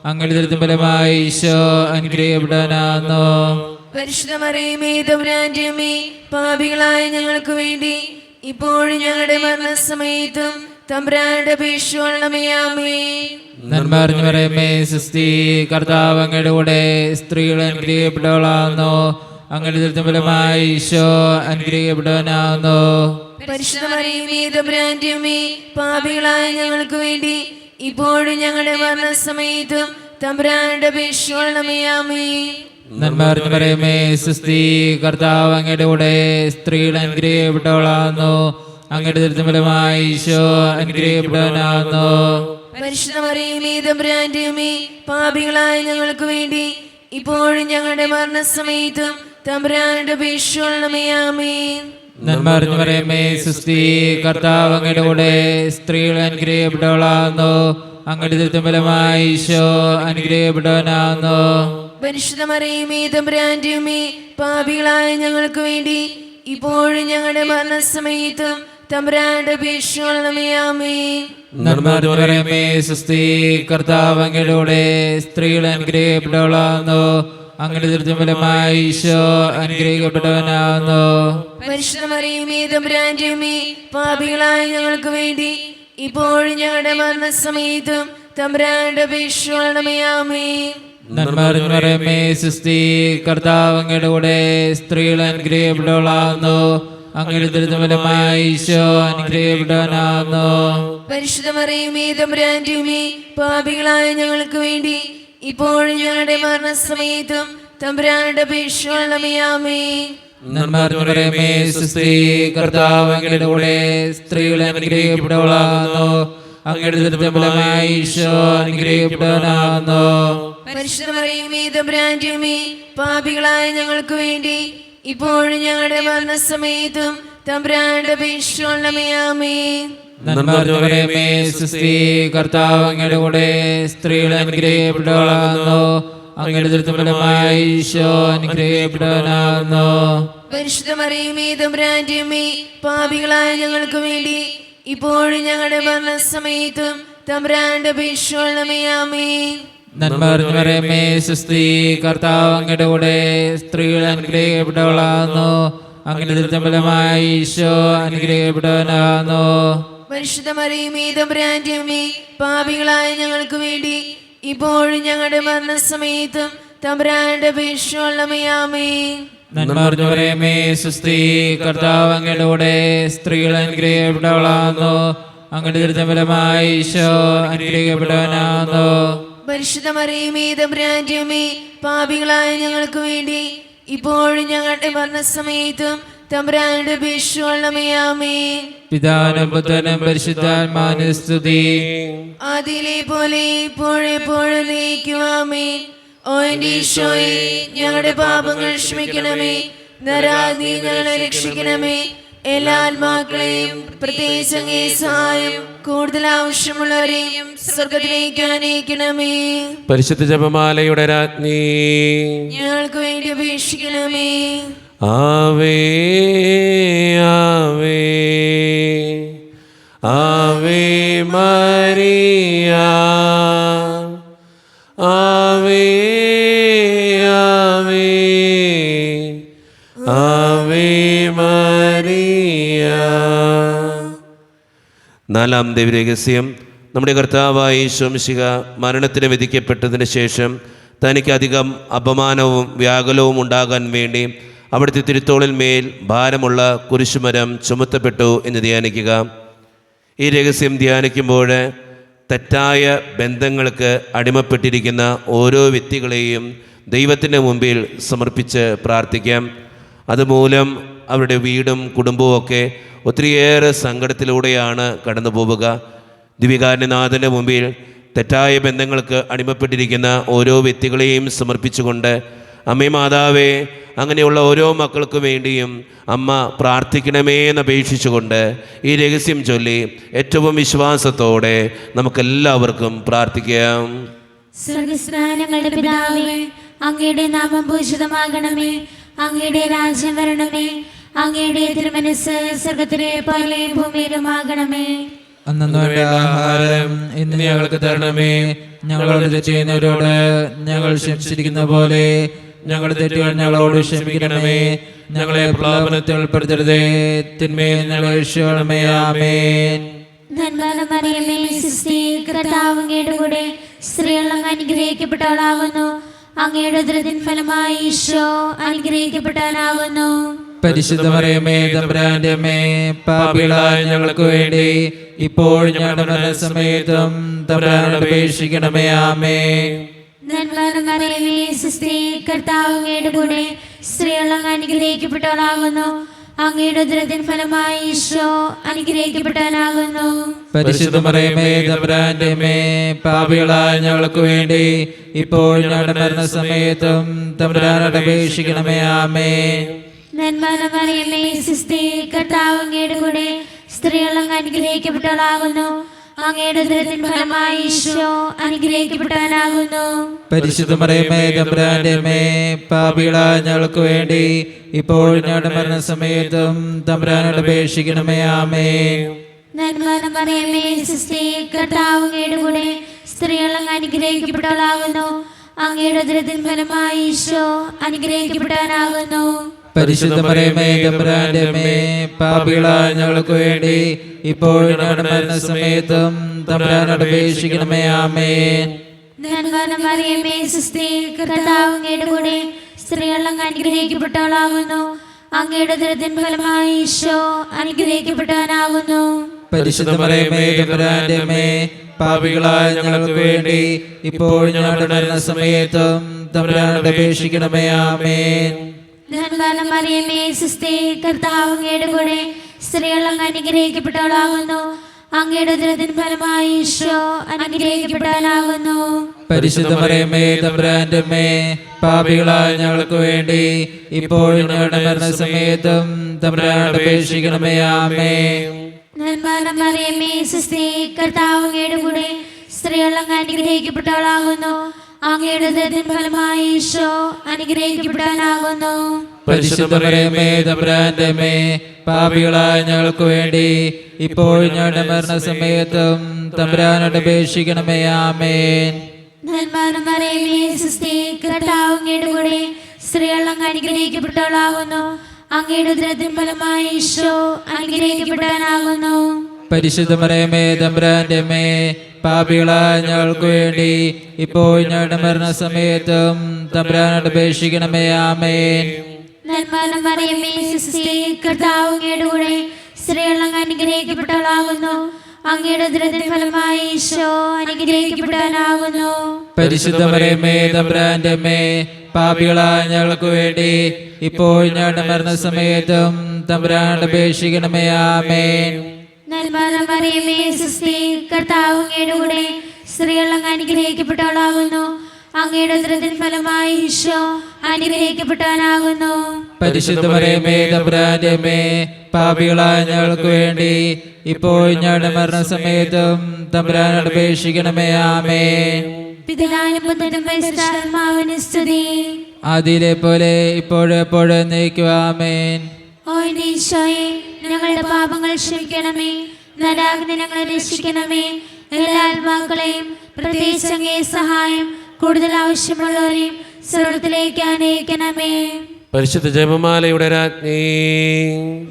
അങ്ങയുടെ ദുരിതം ഫലമായി ഈശോ അനുഗ്രഹിക്കപ്പെട്ടവനാകുന്നു. പരിശുദ്ധ മറിയമേ തമ്പുരാന്റെ അമ്മേ, പാപികളായ ഞങ്ങൾക്ക് വേണ്ടി ഇപ്പോഴും ഞങ്ങളുടെ മരണസമയത്തും തമ്പുരാന്റെ അപേക്ഷിക്കണമേ. ആമേൻ. നന്മ അറിഞ്ഞു പറയുമേ സുസ്തി, കർത്താവ് അങ്ങയുടെ കൂടെ സ്ത്രീകൾ അനുഗ്രഹിക്കപ്പെട്ടവളാകുന്നു. അങ്ങയുടെ ദുരിതം ഫലമായി ഈശോ അനുഗ്രഹിക്കപ്പെട്ടവനാകുന്നു. പരിശുദ്ധ മറിയമേ തമ്പുരാന്റെ അമ്മേ, പാപികളായ ഞങ്ങൾക്ക് വേണ്ടി ഇപ്പോഴും ഞങ്ങളുടെ മരണസമയത്തും തമ്പുരാന്റെ അപേക്ഷിക്കണമേ. ആമേൻ. നന്മ അറിഞ്ഞു പറയുമേ സുസ്തി, കർത്താവ് അങ്ങയുടെ കൂടെ സ്ത്രീകൾ അനുഗ്രഹിക്കപ്പെട്ടവളാകുന്നു. അങ്ങയുടെ ദുരിതം ഫലമായി ഈശോ അനുഗ്രഹിക്കപ്പെട്ടവനാകുന്നു. പരിശുദ്ധ മറിയമേ തമ്പുരാന്റെ അമ്മേ, പാപികളായ ഞങ്ങൾക്ക് വേണ്ടി ഇപ്പോഴും ഞങ്ങളുടെ മരണസമയത്തും തമ്പുരാന്റെ അപേക്ഷിക്കണമേ. ആമേൻ. നന്മ അറിഞ്ഞു പറയുമേ സുസ്തി, കർത്താവ് അങ്ങയുടെ കൂടെ സ്ത്രീകൾ അനുഗ്രഹിക്കപ്പെട്ടവളാകുന്നു. അങ്ങയുടെ ദുരിതം ഫലമായി ഈശോ അനുഗ്രഹിക്കപ്പെട്ടവനാകുന്നു. പരിശുദ്ധ മറിയമേ തമ്പുരാന്റെ അമ്മേ, പാപികളായ ഞങ്ങൾക്ക് വേണ്ടി ഇപ്പോഴും ഞങ്ങളുടെ മരണസമയത്തും തമ്പുരാന്റെ അപേക്ഷിക്കണമേ. ആമേൻ. നന്മ അറിഞ്ഞു പറയുമേ സുസ്തി, കർത്താവ് അങ്ങയുടെ കൂടെ സ്ത്രീകൾ അനുഗ്രഹിക്കപ്പെട്ടവളാകുന്നു. അങ്ങയുടെ ദുരിതം ഫലമായി ഈശോ അനുഗ്രഹിക്കപ്പെട്ടവനാകുന്നു. പരിശുദ്ധ മറിയമേ തമ്പുരാന്റെ അമ്മേ, പാപികളായ ഞങ്ങൾക്ക് വേണ്ടി ഇപ്പോഴും ഞങ്ങളുടെ മരണസമയത്തും തമ്പുരാന്റെ അപേക്ഷിക്കണമേ. ആമേൻ. നന്മ അറിഞ്ഞു പറയുമേ സുസ്തി, കർത്താവ് അങ്ങയുടെ കൂടെ സ്ത്രീകൾ അനുഗ്രഹിക്കപ്പെട്ടവളാകുന്നു. അങ്ങയുടെ ദുരിതം ഫലമായി ഈശോ അനുഗ്രഹിക്കപ്പെട്ടവനാകുന്നു. പരിശുദ്ധ മറിയമേ തമ്പുരാന്റെ അമ്മേ, പാപികളായ ഞങ്ങൾക്ക് വേണ്ടി ഇപ്പോഴും ഞങ്ങളുടെ മരണസമയത്തും തമ്പുരാന്റെ അപേക്ഷിക്കണമേ. ആമേൻ. നന്മ അറിഞ്ഞു പറയുമേ സുസ്തി, കർത്താവ് അങ്ങയുടെ കൂടെ സ്ത്രീകൾ അനുഗ്രഹിക്കപ്പെട്ടവളാകുന്നു. അങ്ങയുടെ ദുരിതം ഫലമായി ഈശോ അനുഗ്രഹിക്കപ്പെട്ടവനാകുന്നു. പരിശുദ്ധ മറിയമേ തമ്പുരാന്റെ അമ്മേ, പാപികളായ ഞങ്ങൾക്ക് വേണ്ടി ഇപ്പോഴും ഞങ്ങളുടെ മരണസമയത്തും തമ്പുരാന്റെ അപേക്ഷിക്കണമേ. ആമേൻ. നന്മ അറിഞ്ഞു പറയുമേ സുസ്തി, കർത്താവ് അങ്ങയുടെ കൂടെ സ്ത്രീകൾ അനുഗ്രഹിക്കപ്പെട്ടവളാകുന്നു. അങ്ങയുടെ ദുരിതം ഫലമായി ഈശോ അനുഗ്രഹിക്കപ്പെട്ടവനാകുന്നു. പരിശുദ്ധ മറിയമേ തമ്പുരാന്റെ അമ്മേ, പാപികളായ ഞങ്ങൾക്ക് വേണ്ടി ഇപ്പോഴും ഞങ്ങളുടെ മരണസമയത്തും തമ്പുരാന്റെ അപേക്ഷിക്കണമേ. ആമേൻ. നന്മ അറിഞ്ഞു പറയുമേ സുസ്തി, കർത്താവ് അങ്ങയുടെ കൂടെ സ്ത്രീകൾ അനുഗ്രഹിക്കപ്പെട്ടവളാകുന്നു. അങ്ങയുടെ ദുരിതം ഫലമായി ഈശോ അനുഗ്രഹിക്കപ്പെട്ടവനാകുന്നു. പരിശുദ്ധ മറിയമേ തമ്പുരാന്റെ അമ്മേ, പാപികളായ ഞങ്ങൾക്ക് വേണ്ടി ഇപ്പോഴും ഞങ്ങളുടെ മരണസമയത്തും തമ്പുരാന്റെ അപേക്ഷിക്കണമേ. ആമേൻ. നന്മ അറിഞ്ഞു പറയുമേ സുസ്തി, കർത്താവ് അങ്ങയുടെ കൂടെ സ്ത്രീകൾ അനുഗ്രഹിക്കപ്പെട്ടവളാകുന്നു. അങ്ങയുടെ ദുരിതം ഫലമായി ഈശോ അനുഗ്രഹിക്കപ്പെട്ടവനാകുന്നു. പരിശുദ്ധ മറിയമേ തമ്പുരാന്റെ അമ്മേ, പാപികളായ ഞങ്ങൾക്ക് വേണ്ടി ഇപ്പോഴും ഞങ്ങളുടെ മരണസമയത്തും തമ്പുരാന്റെ അപേക്ഷിക്കണമേ. ആമേൻ. പിതാവിനും പുത്രനും പരിശുദ്ധാത്മാവിനും സ്തുതി. ആദിയിലെ പോലെ ഇപ്പോഴെപ്പോഴും നീക്കും. ആമേൻ. ഓ എന്റെ ഈശോയെ, ഞങ്ങളുടെ പാപങ്ങൾ ക്ഷമിക്കണമേ. നരാഗ്നി ഞങ്ങളെ രക്ഷിക്കണമേ. എല്ലാ ആത്മാക്കളെയും പ്രത്യേകിച്ച് അങ്ങേ സഹായം കൂടുതൽ ആവശ്യമുള്ളവരെയും സ്വർഗത്തിലേക്ക് അനയിക്കണമേ. പരിശുദ്ധ ജപമാലയുടെ രാജ്ഞി, ഞങ്ങൾക്ക് വേണ്ടി അപേക്ഷിക്കണമേ. ആവേ ആവേ ആവേ മരിയ, ആവേ ആവേ ആവേ മരിയ. നാലാം ദൈവരഹസ്യം, നമ്മുടെ കർത്താവായ യേശു മിശിഹ മരണത്തിന് വിധിക്കപ്പെട്ടതിന് ശേഷം തനിക്ക് അധികം അപമാനവും വ്യാകുലവും ഉണ്ടാകാൻ വേണ്ടി അവിടുത്തെ തിരുത്തോളിൽ മേൽ ഭാരമുള്ള കുരിശുമരം ചുമത്തപ്പെട്ടു എന്ന് ധ്യാനിക്കുക. ഈ രഹസ്യം ധ്യാനിക്കുമ്പോൾ തെറ്റായ ബന്ധങ്ങൾക്ക് അടിമപ്പെട്ടിരിക്കുന്ന ഓരോ വ്യക്തികളെയും ദൈവത്തിൻ്റെ മുമ്പിൽ സമർപ്പിച്ച് പ്രാർത്ഥിക്കാം. അതുമൂലം അവരുടെ വീടും കുടുംബവും ഒക്കെ ഒത്തിരിയേറെ സങ്കടത്തിലൂടെയാണ് കടന്നു പോവുക. ദിവ്യകാരുണ്യനാഥൻ്റെ മുമ്പിൽ തെറ്റായ ബന്ധങ്ങൾക്ക് അടിമപ്പെട്ടിരിക്കുന്ന ഓരോ വ്യക്തികളെയും സമർപ്പിച്ചുകൊണ്ട്, അമ്മേ മാതാവേ, അങ്ങനെയുള്ള ഓരോ മക്കൾക്ക് വേണ്ടിയും അമ്മ പ്രാർത്ഥിക്കണമേ എന്നപേക്ഷിച്ചുകൊണ്ട് ഈ രഹസ്യം ചൊല്ലി ഏറ്റവും വിശ്വാസത്തോടെ നമുക്കെല്ലാവർക്കും പ്രാർത്ഥിക്കാം. സ്വർഗസ്നാനങ്ങളുടെ പിതാവേ, അങ്ങയുടെ നാമം പൂജിതമാകണമേ. അങ്ങയുടെ രാജ്യം വരണമേ. അങ്ങയുടെ തിരുമനസ്സ് സ്വർഗ്ഗത്തിലെ പോലെ ഭൂമിയിലുമാകണമേ. അന്നു വേണ്ട ആഹാരം ഇന്ന് ഞങ്ങൾക്ക് തരണമേ. ഞങ്ങളോട് തെറ്റ് ചെയ്യുന്നവരോട് ഞങ്ങൾ ക്ഷമിച്ചിരിക്കുന്ന പോലെ ഞങ്ങളുടെ തെറ്റുകൾ ഞങ്ങളോട് ക്ഷമിക്കണമേ. ഞങ്ങളെ പ്രലോഭനത്തിൽ ഉൾപ്പെടുത്തരുതേ, തിന്മയിൽ ഞങ്ങളെ രക്ഷിക്കണമേ. ആമേൻ. നന്മ മറിയമേ, സുസ്തി, കർത്താവ് അങ്ങയുടെ കൂടെ സ്ത്രീകൾ അങ്ങ് അനുഗ്രഹിക്കപ്പെട്ടവളാകുന്നു. അങ്ങയുടെ ഉദരത്തിൻ ഫലമായി ഈശോ അനുഗ്രഹിക്കപ്പെട്ടവനാകുന്നു. പരിശുദ്ധ മറിയമേ, തമ്പുരാന്റെ അമ്മേ, പാപികളായ ഞങ്ങൾക്ക് വേണ്ടി ഇപ്പോൾ ഞങ്ങളുടെ മരണസമയത്തും തമ്പുരാനോട് അപേക്ഷിക്കണമേ. ആമേൻ. നന്മ മറിയമേ, സുസ്തി, കർത്താവ് അങ്ങയുടെ കൂടെ സ്ത്രീകൾ അങ്ങ് അനുഗ്രഹിക്കപ്പെട്ടവളാകുന്നു. അങ്ങയുടെ ഉദരത്തിൻ ഫലമായി ഈശോ അനുഗ്രഹിക്കപ്പെട്ടവനാകുന്നു. പരിശുദ്ധ മറിയമേ, തമ്പുരാന്റെ അമ്മേ, പാപികളായ ഞങ്ങൾക്ക് വേണ്ടി ഇപ്പോൾ ഞങ്ങളുടെ മരണസമയത്തും തമ്പുരാനോട് അപേക്ഷിക്കണമേ. ആമേൻ. നന്മ മറിയമേ, സുസ്തി, കർത്താവ് അങ്ങയുടെ കൂടെ സ്ത്രീകൾ അങ്ങ് അനുഗ്രഹിക്കപ്പെട്ടവളാകുന്നു. അങ്ങയുടെ ഉദരത്തിൻ ഫലമായി ഈശോ അനുഗ്രഹിക്കപ്പെട്ടവനാകുന്നു. പരിശുദ്ധ മറിയമേ, തമ്പുരാന്റെ അമ്മേ, പാപികളായ ഞങ്ങൾക്ക് വേണ്ടി ഇപ്പോൾ ഞങ്ങളുടെ മരണസമയത്തും തമ്പുരാനോട് അപേക്ഷിക്കണമേ. ആമേൻ. നന്മ മറിയമേ, സുസ്തി, കർത്താവ് അങ്ങയുടെ കൂടെ സ്ത്രീകൾ അങ്ങ് അനുഗ്രഹിക്കപ്പെട്ടവളാകുന്നു. അങ്ങയുടെ ഉദരത്തിൻ ഫലമായി ഈശോ അനുഗ്രഹിക്കപ്പെട്ടവനാകുന്നു. പരിശുദ്ധ മറിയമേ, തമ്പുരാന്റെ അമ്മേ, പാപികളായ ഞങ്ങൾക്ക് വേണ്ടി ഇപ്പോൾ ഞങ്ങളുടെ മരണസമയത്തും തമ്പുരാനോട് അപേക്ഷിക്കണമേ. ആമേൻ. നന്മ മറിയമേ, സുസ്തി, കർത്താവ് അങ്ങയുടെ കൂടെ സ്ത്രീകൾ അങ്ങ് അനുഗ്രഹിക്കപ്പെട്ടവളാകുന്നു. അങ്ങയുടെ ഉദരത്തിൻ ഫലമായി ഈശോ അനുഗ്രഹിക്കപ്പെട്ടവനാകുന്നു. പരിശുദ്ധ മറിയമേ, തമ്പുരാന്റെ അമ്മേ, പാപികളായ ഞങ്ങൾക്ക് വേണ്ടി ഇപ്പോൾ ഞങ്ങളുടെ മരണസമയത്തും തമ്പുരാനോട് അപേക്ഷിക്കണമേ. ആമേൻ. നന്മ മറിയമേ, സുസ്തി, കർത്താവ് അങ്ങയുടെ കൂടെ സ്ത്രീകൾ അങ്ങ് അനുഗ്രഹിക്കപ്പെട്ടവളാകുന്നു. അങ്ങയുടെ ഉദരത്തിൻ ഫലമായി ഈശോ അനുഗ്രഹിക്കപ്പെട്ടവനാകുന്നു. പരിശുദ്ധ മറിയമേ, തമ്പുരാന്റെ അമ്മേ, പാപികളായ ഞങ്ങൾക്ക് വേണ്ടി ഇപ്പോൾ ഞങ്ങളുടെ മരണസമയത്തും തമ്പുരാനോട് അപേക്ഷിക്കണമേ. ആമേൻ. നന്മ മറിയമേ, സുസ്തി, കർത്താവ് അങ്ങയുടെ കൂടെ സ്ത്രീകൾ അങ്ങ് അനുഗ്രഹിക്കപ്പെട്ടവളാകുന്നു. അങ്ങയുടെ ഉദരത്തിൻ ഫലമായി ഈശോ അനുഗ്രഹിക്കപ്പെട്ടവനാകുന്നു. പരിശുദ്ധ മറിയമേ, തമ്പുരാന്റെ അമ്മേ, പാപികളായ ഞങ്ങൾക്ക് വേണ്ടി ഇപ്പോൾ ഞങ്ങളുടെ മരണസമയത്തും തമ്പുരാനോട് അപേക്ഷിക്കണമേ. ആമേൻ. നന്മ മറിയമേ, സുസ്തി, കർത്താവ് അങ്ങയുടെ കൂടെ സ്ത്രീകൾ അങ്ങ് അനുഗ്രഹിക്കപ്പെട്ടവളാകുന്നു. അങ്ങയുടെ ഉദരത്തിൻ ഫലമായി ഈശോ അനുഗ്രഹിക്കപ്പെട്ടവനാകുന്നു. പരിശുദ്ധ മറിയമേ, തമ്പുരാന്റെ അമ്മേ, പാപികളായ ഞങ്ങൾക്ക് വേണ്ടി ഇപ്പോൾ ഞങ്ങളുടെ മരണസമയത്തും തമ്പുരാനോട് അപേക്ഷിക്കണമേ. ആമേൻ. നന്മ മറിയമേ, സുസ്തി, കർത്താവ് അങ്ങയുടെ കൂടെ സ്ത്രീകൾ അങ്ങ് അനുഗ്രഹിക്കപ്പെട്ടവളാകുന്നു. അങ്ങയുടെ ഉദരത്തിൻ ഫലമായി ഈശോ അനുഗ്രഹിക്കപ്പെട്ടവനാകുന്നു. പരിശുദ്ധ മറിയമേ, തമ്പുരാന്റെ അമ്മേ, പാപികളായ ഞങ്ങൾക്ക് വേണ്ടി ഇപ്പോൾ ഞങ്ങളുടെ മരണസമയത്തും തമ്പുരാനോട് അപേക്ഷിക്കണമേ. ആമേൻ. നന്മ മറിയമേ, സുസ്തി, കർത്താവ് അങ്ങയുടെ കൂടെ സ്ത്രീകൾ അങ്ങ് അനുഗ്രഹിക്കപ്പെട്ടവളാകുന്നു. അങ്ങയുടെ ഉദരത്തിൻ ഫലമായി ഈശോ അനുഗ്രഹിക്കപ്പെട്ടവനാകുന്നു. പരിശുദ്ധ മറിയമേ, തമ്പുരാന്റെ അമ്മേ, പാപികളായ ഞങ്ങൾക്ക് വേണ്ടി ഇപ്പോൾ ഞങ്ങളുടെ മരണസമയത്തും തമ്പുരാനോട് അപേക്ഷിക്കണമേ. ആമേൻ. പിതാവിനും പുത്രനും പരിശുദ്ധാത്മാവിനും സ്തുതി. ആദിയിലെ പോലെ ഇപ്പോഴെപ്പോഴും എന്നേക്കും. ആമേൻ. ഓ എന്റെ ഈശോയെ, ഞങ്ങളുടെ പാപങ്ങൾ ക്ഷമിക്കണമേ. നരകാഗ്നി ഞങ്ങളെ രക്ഷിക്കണമേ. എല്ലാ ആത്മാക്കളെയും പ്രത്യേകിച്ച് അങ്ങേ സഹായം കൂടുതൽ ആവശ്യമുള്ളവരെയും സ്വർഗ്ഗത്തിലേക്ക് അനയിക്കണമേ. പരിശുദ്ധ ജപമാലയുടെ രാജ്ഞി,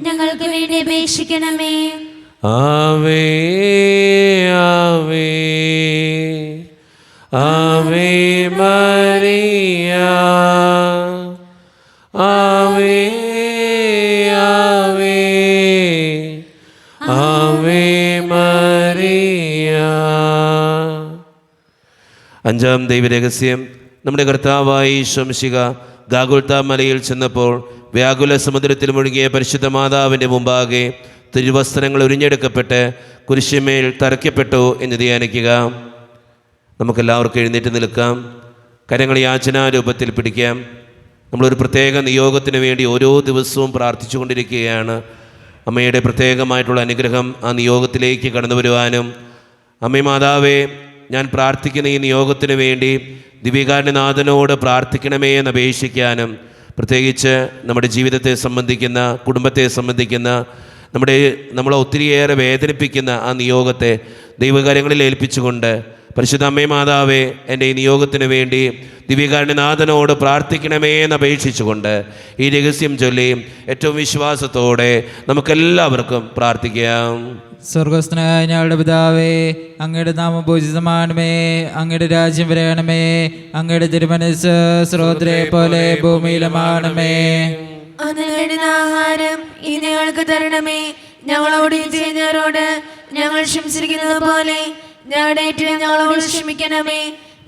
ഞങ്ങൾക്ക് വേണ്ടി അപേക്ഷിക്കണമേ. ആവേ ആവേ ആവേ മരിയ, ആവേ ആവേ ആവേ മരിയ. അഞ്ചാം ദൈവരഹസ്യം. നമ്മുടെ കർത്താവായ ഈശോ മിശിഹ ഗാഗുൽത്താ മലയിൽ ചെന്നപ്പോൾ വ്യാകുല സമുദ്രത്തിൽ മുഴുകിയ പരിശുദ്ധ മാതാവിൻ്റെ മുമ്പാകെ തിരുവസ്ത്രങ്ങൾ ഉരിഞ്ഞെടുക്കപ്പെട്ട് കുരിശിന്മേൽ തറയ്ക്കപ്പെട്ടു എന്ന് ധ്യാനിക്കുക. നമുക്കെല്ലാവർക്കും എഴുന്നേറ്റ് നിൽക്കാം. കരങ്ങൾ യാചനാരൂപത്തിൽ പിടിക്കാം. നമ്മളൊരു പ്രത്യേക നിയോഗത്തിന് വേണ്ടി ഓരോ ദിവസവും പ്രാർത്ഥിച്ചു കൊണ്ടിരിക്കുകയാണ്. അമ്മയുടെ പ്രത്യേകമായിട്ടുള്ള അനുഗ്രഹം ആ നിയോഗത്തിലേക്ക് കടന്നു വരുവാനും, അമ്മേ മാതാവേ, ഞാൻ പ്രാർത്ഥിക്കുന്ന ഈ നിയോഗത്തിനു വേണ്ടി ദിവ്യകാരുണ്യനാഥനോട് പ്രാർത്ഥിക്കണമേ എന്ന് അപേക്ഷിക്കാനും, പ്രത്യേകിച്ച് നമ്മുടെ ജീവിതത്തെ സംബന്ധിക്കുന്ന, കുടുംബത്തെ സംബന്ധിക്കുന്ന, നമ്മളെ ഒത്തിരിയേറെ വേദനിപ്പിക്കുന്ന ആ നിയോഗത്തെ ദൈവകാര്യങ്ങളിൽ ഏൽപ്പിച്ചുകൊണ്ട്, പരിശുദ്ധ അമ്മേ മാതാവേ, എൻ്റെ ഈ നിയോഗത്തിന് വേണ്ടി ദിവ്യകാരുണ്യനാഥനോട് പ്രാർത്ഥിക്കണമേ എന്ന് അപേക്ഷിച്ചുകൊണ്ട് ഈ രഹസ്യം ചൊല്ലി ഏറ്റവും വിശ്വാസത്തോടെ നമുക്കെല്ലാവർക്കും പ്രാർത്ഥിക്കാം. സ്വർഗസ്ഥനായ ഞങ്ങളുടെ പിതാവേ, അങ്ങയുടെ നാമം പൂജിതമാണമേ, അങ്ങയുടെ രാജ്യം വരണമേ, അങ്ങയുടെ തിരുമനസ്സ് സ്രോതരെ പോലെ ഭൂമിയിലുമാണമേ. അന്ന് വേണ്ടുന്ന ആഹാരം ഇനി ഞങ്ങൾക്ക് തരണമേ. ഞങ്ങളോട് ചെയ്യുന്നവരോട് ഞങ്ങൾ ക്ഷമിച്ചിരിക്കുന്നത് പോലെ ഞങ്ങളുടെ ഏറ്റവും ഞങ്ങളോട് ക്ഷമിക്കണമേ.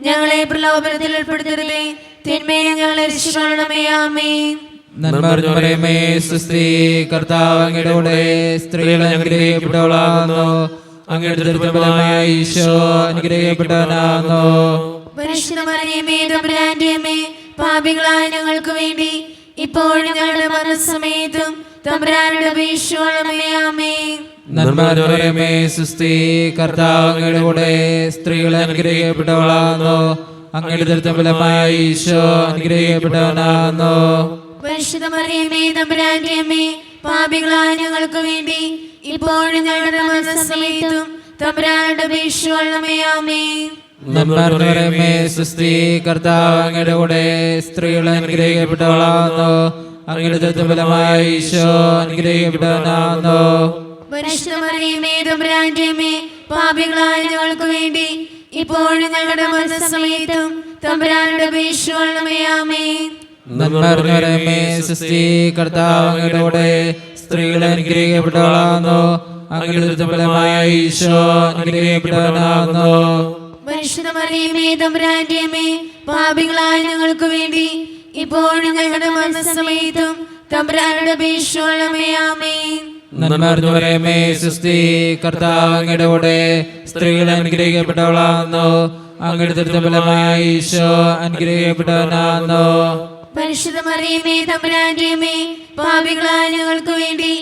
ഞങ്ങളെ പ്രലോഭനത്തിൽ ഉൾപ്പെടുത്തരുതേ, തിന്മയെ ഞങ്ങളെ രക്ഷിക്കണമേ. ആമേൻ. നന്മ നിറഞ്ഞ മറിയമേ, സ്വസ്തി, കർത്താവ് അങ്ങയുടെ കൂടെ സ്ത്രീകൾ അനുഗ്രഹിക്കപ്പെട്ടവളാകുന്നു, അങ്ങയുടെ ദുർബലമായ ഈശോ അനുഗ്രഹിക്കപ്പെട്ടവനാകുന്നു. പരിശുദ്ധ മറിയമേ, തമ്പുരാന്റെ അമ്മേ, പാപികളായ ഞങ്ങൾക്ക് വേണ്ടി ഇപ്പോഴും ഞങ്ങളുടെ മരണസമയത്തും തമ്പുരാനോട് അപേക്ഷിക്കണമേ. ആമേൻ. നന്മ നിറഞ്ഞ മറിയമേ, സ്വസ്തി, കർത്താവ് അങ്ങയുടെ കൂടെ സ്ത്രീകൾ അനുഗ്രഹിക്കപ്പെട്ടവളാകുന്നു, അങ്ങയുടെ ദുർബലമായ ഈശോ അനുഗ്രഹിക്കപ്പെട്ടവനാകുന്നു. പരിശുദ്ധ മറിയമേ, തമ്പുരാന്റെ അമ്മേ, പാപികളായ ഞങ്ങൾക്ക് വേണ്ടി ഇപ്പോഴും ഞങ്ങളുടെ മരണസമയത്തും തമ്പുരാനോട് അപേക്ഷിക്കണമേ. ആമേൻ. നന്മ നിറഞ്ഞ മറിയമേ, സ്വസ്തി, കർത്താവ് അങ്ങയുടെ കൂടെ സ്ത്രീകൾ അനുഗ്രഹിക്കപ്പെട്ടവളാകുന്നു, അങ്ങയുടെ ദുർബലമായ ഈശോ അനുഗ്രഹിക്കപ്പെട്ടവനാകുന്നു. പരിശുദ്ധ മറിയമേ, തമ്പുരാന്റെ അമ്മേ, പാപികളായ ഞങ്ങൾക്ക് വേണ്ടി ഇപ്പോഴും ഞങ്ങളുടെ മരണസമയത്തും തമ്പുരാനോട് അപേക്ഷിക്കണമേ. ആമേൻ. നന്മ നിറഞ്ഞ മറിയമേ, സ്വസ്തി, കർത്താവ് അങ്ങയുടെ കൂടെ സ്ത്രീകൾ അനുഗ്രഹിക്കപ്പെട്ടവളാകുന്നു, അങ്ങയുടെ ദുർബലമായ ഈശോ അനുഗ്രഹിക്കപ്പെട്ടവനാകുന്നു. പരിശുദ്ധ മറിയമേ, തമ്പുരാന്റെ അമ്മേ, പാപികളായ ഞങ്ങൾക്ക് വേണ്ടി ഇപ്പോഴും ഞങ്ങളുടെ മരണസമയത്തും തമ്പുരാനോട് അപേക്ഷിക്കണമേ. ആമേൻ. നന്മ നിറഞ്ഞ മറിയമേ, സ്വസ്തി, കർത്താവ് അങ്ങയുടെ കൂടെ സ്ത്രീകൾ അനുഗ്രഹിക്കപ്പെട്ടവളാകുന്നു, അങ്ങയുടെ ദുർബലമായ ഈശോ അനുഗ്രഹിക്കപ്പെട്ടവനാകുന്നു. പരിശുദ്ധ മറിയമേ, തമ്പുരാന്റെ അമ്മേ, പാപികളായ ഞങ്ങൾക്ക് വേണ്ടി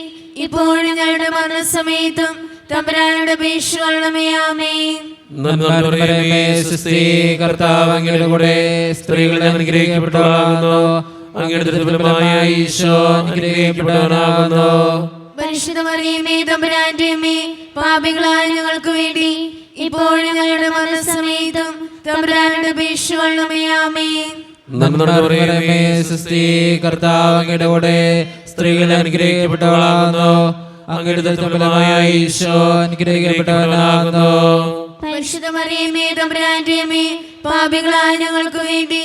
ഇപ്പോഴും ഞങ്ങളുടെ മരണസമയത്തും തമ്പുരാനോട് അപേക്ഷിക്കണമേ. ആമേൻ. നന്മ നിറഞ്ഞ മറിയമേ, സ്വസ്തി, കർത്താവ് അങ്ങയുടെ കൂടെ സ്ത്രീകൾ അനുഗ്രഹിക്കപ്പെട്ടവളാകുന്നു, അങ്ങയുടെ ദുർബലമായ ഈശോ അനുഗ്രഹിക്കപ്പെട്ടവനാകുന്നു. പരിശുദ്ധ മറിയമേ, തമ്പുരാന്റെ അമ്മേ, പാപികളായ ഞങ്ങൾക്ക് വേണ്ടി ഇപ്പോഴും ഞങ്ങളുടെ മരണസമയത്തും തമ്പുരാനോട് അപേക്ഷിക്കണമേ. ആമേൻ. നന്മ നിറഞ്ഞ മറിയമേ, സ്വസ്തി, കർത്താവ് അങ്ങയുടെ കൂടെ സ്ത്രീകൾ അനുഗ്രഹിക്കപ്പെട്ടവളാകുന്നു, അങ്ങയുടെ ദുർബലമായ ഈശോ അനുഗ്രഹിക്കപ്പെട്ടവനാകുന്നു. പരിശുദ്ധ മറിയമേ, തമ്പുരാന്റെ അമ്മേ, പാപികളായ ഞങ്ങൾക്ക് വേണ്ടി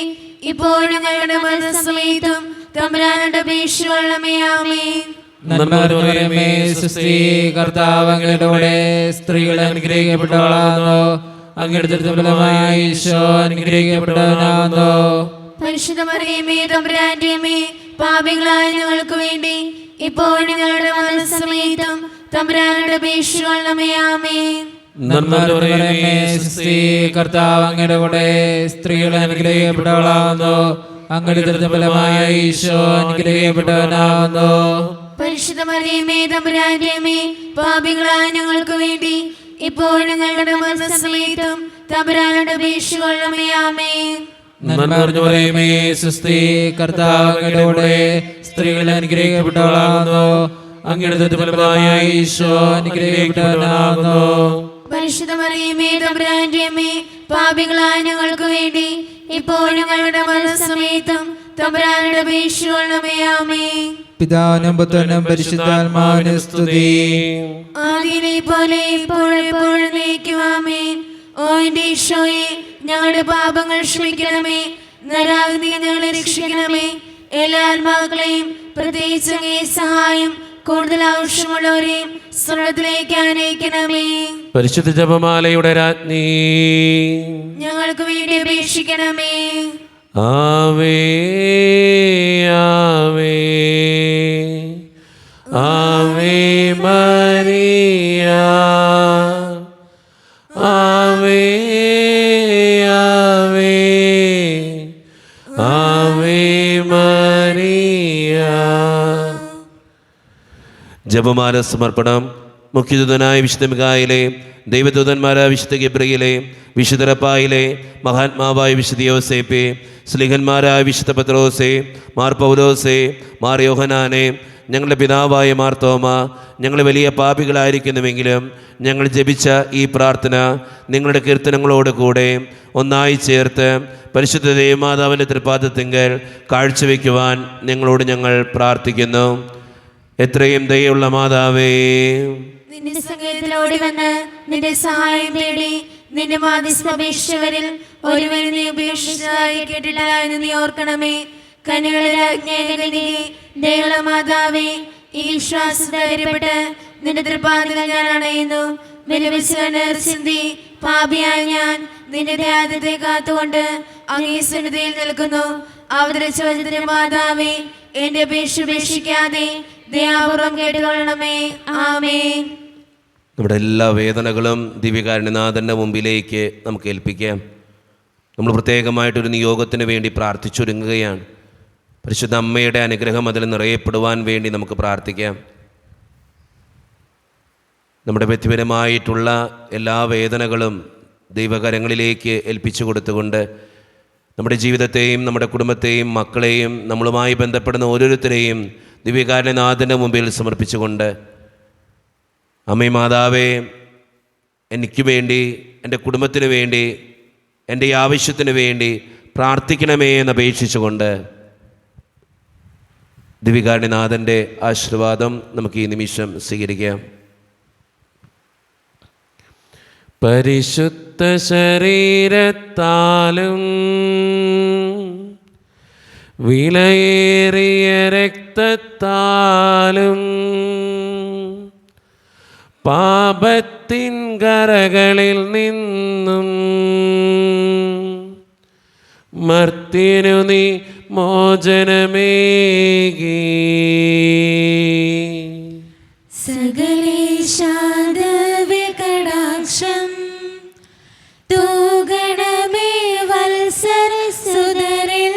ഇപ്പോഴും ഞങ്ങളുടെ മരണസമയത്തും തമ്പുരാനോട് അപേക്ഷിക്കണമേ. ആമേൻ. നന്മ നിറഞ്ഞ മറിയമേ, സ്വസ്തി, കർത്താവ് അങ്ങയുടെ കൂടെ സ്ത്രീകൾ അനുഗ്രഹിക്കപ്പെട്ടവളാകുന്നു, അങ്ങയുടെ ദുർബലമായ ഈശോ അനുഗ്രഹിക്കപ്പെട്ടവനാകുന്നു. പരിശുദ്ധ മറിയമേ, തമ്പുരാന്റെ അമ്മേ, പാപികളായ ഞങ്ങൾക്ക് വേണ്ടി ഇപ്പോഴും ഞങ്ങളുടെ മരണസമയത്തും തമ്പുരാനോട് അപേക്ഷിക്കണമേ. ആമേൻ. നന്മ നിറഞ്ഞ മറിയമേ, സ്വസ്തി, കർത്താവ് അങ്ങയുടെ കൂടെ സ്ത്രീകൾ അനുഗ്രഹിക്കപ്പെട്ടവളാകുന്നു, അങ്ങയുടെ ദുർബലമായ ഈശോ അനുഗ്രഹിക്കപ്പെട്ടവനാകുന്നു. പരിശുദ്ധ മറിയമേ, തമ്പുരാന്റെ അമ്മേ, പാപികളായ ഞങ്ങൾക്ക് വേണ്ടി ഇപ്പോഴും ഞങ്ങളുടെ മരണസമയത്തും തമ്പുരാനോട് അപേക്ഷിക്കണമേ. ആമേൻ. നന്മ നിറഞ്ഞ മറിയമേ, സ്വസ്തി, കർത്താവ് അങ്ങയുടെ കൂടെ സ്ത്രീകൾ അനുഗ്രഹിക്കപ്പെട്ടവളാകുന്നു, അങ്ങയുടെ ദുർബലമായ ഈശോ അനുഗ്രഹിക്കപ്പെട്ടവനാകുന്നു. പരിശുദ്ധ മറിയമേ, തമ്പുരാന്റെ അമ്മേ, പാപികളായ ഞങ്ങൾക്ക് വേണ്ടി ഇപ്പോഴും ഞങ്ങളുടെ മരണസമയത്തും തമ്പുരാനോട് അപേക്ഷിക്കണമേ. ആമേൻ. പിതാവിനും പുത്രനും പരിശുദ്ധാത്മാവിനും സ്തുതി. ആദിയിലെ പോലെ ഇപ്പോഴെപ്പോഴും എന്നേക്കും. ആമേൻ. ഓ എന്റെ ഈശോയെ, ഞങ്ങളുടെ പാപങ്ങൾ ക്ഷമിക്കണമേ, നരകാഗ്നി ഞങ്ങളെ രക്ഷിക്കണമേ. എല്ലാ ആത്മാക്കളെയും പ്രത്യേകിച്ച് അങ്ങേ സഹായം കൂടുതൽ ആവശ്യമുള്ളവരെയും സ്വർഗ്ഗത്തിലേക്ക് അനയിക്കണമേ. പരിശുദ്ധ ജപമാലയുടെ രാജ്ഞി, ഞങ്ങൾക്ക് വേണ്ടി അപേക്ഷിക്കണമേ. ആവേ ആവേ ആവേ മരിയ, ആവേ ആവേ ആവേ മരിയ. ജപമാല സമർപ്പണം. മുഖ്യദൂതനായ വിശുദ്ധ മിഖായേലേ, ദൈവദൂതന്മാരായ വിശുദ്ധ ഗബ്രിയേലേ, വിശുദ്ധ റഫായേലേ, മഹാത്മാവായ വിശുദ്ധ യോസേപ്പേ, സ്ലീഹന്മാരായ വിശുദ്ധ പത്രോസേ, മാർ പൗലോസേ, മാർ യോഹനാനെ, ഞങ്ങളുടെ പിതാവായ മാർ തോമ, ഞങ്ങൾ വലിയ പാപികളായിരിക്കുന്നുവെങ്കിലും ഞങ്ങൾ ജപിച്ച ഈ പ്രാർത്ഥന നിങ്ങളുടെ കീർത്തനങ്ങളോട് കൂടെ ഒന്നായി ചേർത്ത് പരിശുദ്ധ ദേവമാതാവിൻ്റെ തൃപ്പാദത്തിങ്കൽ കാഴ്ചവെക്കുവാൻ ഞങ്ങൾ പ്രാർത്ഥിക്കുന്നു. എത്രയും ദയുള്ള മാതാവേ, നിന്റെ സങ്കേതത്തിലോടി വന്ന് നിന്റെ സഹായം തേടി നിന്റെ മാധ്യസ്ഥ അപേക്ഷിച്ചവരിൽ ഒരുവരും നീ ഉപേക്ഷിച്ചതായി കേട്ടില്ല എന്ന് നീ ഓർക്കണമേ. കന്യകളുടെ രാജ്ഞി ദയുള്ള മാതാവേ, ഈ വിശ്വാസധൈര്യപ്പെട്ട് നിന്റെ തൃപ്പാദത്തിൽ ഞാൻ അണയുന്നു. വിലപിച്ച് ചിന്തി പാപിയായ ഞാൻ നിന്റെ ധ്യാനത്തെ കാത്തുകൊണ്ട് അങ്ങേ സന്നിധിയിൽ നിൽക്കുന്നു. അവതരിച്ച വചനത്തിന്റെ മാതാവേ, എന്റെ അപേക്ഷ ഉപേക്ഷിക്കാതെ ദയാപൂർവം കേട്ടുകൊള്ളണമേ. ആമേൻ. നമ്മുടെ എല്ലാ വേദനകളും ദിവ്യകാരുണ്യനാഥൻ്റെ മുമ്പിലേക്ക് നമുക്ക് ഏൽപ്പിക്കാം. നമ്മൾ പ്രത്യേകമായിട്ടൊരു നിയോഗത്തിന് വേണ്ടി പ്രാർത്ഥിച്ചൊരുങ്ങുകയാണ്. പരിശുദ്ധ അമ്മയുടെ അനുഗ്രഹം അതിൽ നിറയപ്പെടുവാൻ വേണ്ടി നമുക്ക് പ്രാർത്ഥിക്കാം. നമ്മുടെ വ്യക്തിപരമായിട്ടുള്ള എല്ലാ വേദനകളും ദൈവകരങ്ങളിലേക്ക് ഏൽപ്പിച്ചു കൊടുത്തുകൊണ്ട് നമ്മുടെ ജീവിതത്തെയും നമ്മുടെ കുടുംബത്തെയും മക്കളെയും നമ്മളുമായി ബന്ധപ്പെടുന്ന ഓരോരുത്തരെയും ദിവ്യകാരുണ്യനാഥൻ്റെ മുമ്പിൽ സമർപ്പിച്ചുകൊണ്ട്, അമ്മേ മാതാവേ, എനിക്ക് വേണ്ടി, എൻ്റെ കുടുംബത്തിന് വേണ്ടി, എൻ്റെ ആവശ്യത്തിന് വേണ്ടി പ്രാർത്ഥിക്കണമേ എന്നപേക്ഷിച്ചുകൊണ്ട് ദിവ്യകാരുണ്യനാഥൻ്റെ ആശീർവാദം നമുക്ക് ഈ നിമിഷം സ്വീകരിക്കാം. പരിശുദ്ധ ശരീരത്താലും വിലയേറിയ രക്തത്താലും പാപത്തിൻ കരകളിൽ നിന്നും മർത്യനു നീ മോചനമേകി. സകലേശാദവ്യകടാക്ഷം തൂഗണമേ വത്സരസുതരിൽ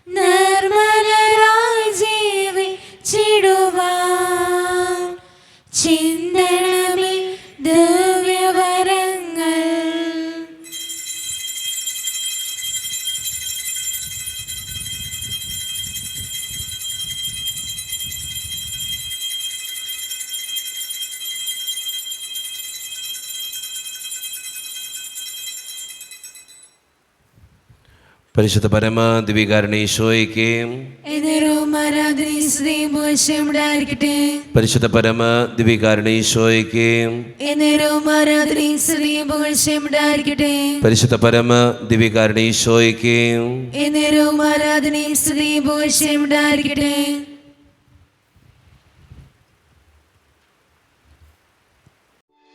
നിർമ്മലരായി ജീവിച്ചിടുവാൻ ചിന്തണമേ ദിവ്യവരങ്ങൾ. പരിശുദ്ധ പരമ ദിവ്യകാരുണ്യേശോയ്ക്ക് പരിശുദ്ധ പരമ ദിവ്യകാരുണ്യേശോയ്ക്ക് പരിശുദ്ധ പരമ ദിവ്യകാരുണ്യേശോയ്ക്ക്